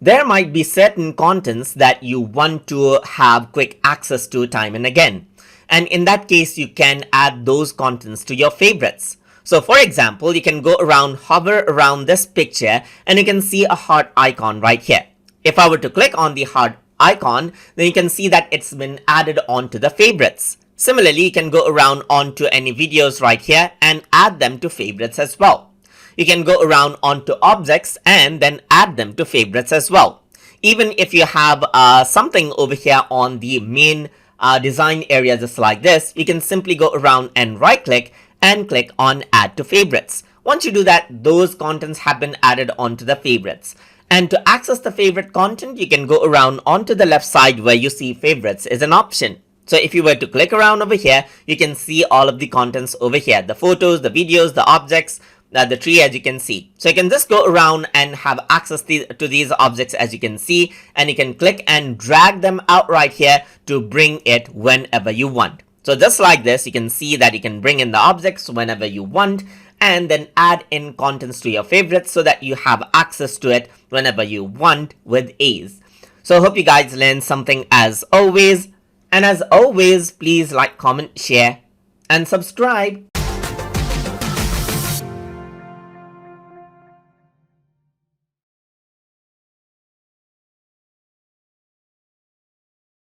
there might be certain contents that you want to have quick access to time and again. And in that case, you can add those contents to your favorites. So for example, you can go around, hover around this picture, and you can see a heart icon right here. If I were to click on the heart icon, then you can see that it's been added onto the favorites. Similarly, you can go around onto any videos right here and add them to favorites as well. You can go around onto objects and then add them to favorites as well. Even if you have something over here on the main design area just like this, you can simply go around and right click and click on add to favorites. Once you do that, those contents have been added onto the favorites. And to access the favorite content, you can go around onto the left side where you see favorites is an option. So if you were to click around over here, you can see all of the contents over here, the photos, the videos, the objects, the tree, as you can see. So you can just go around and have access to these objects, as you can see, and you can click and drag them out right here to bring it whenever you want. So just like this, you can see that you can bring in the objects whenever you want and then add in contents to your favorites so that you have access to it whenever you want with ease. So I hope you guys learned something as always. And as always, please like, comment, share, and subscribe.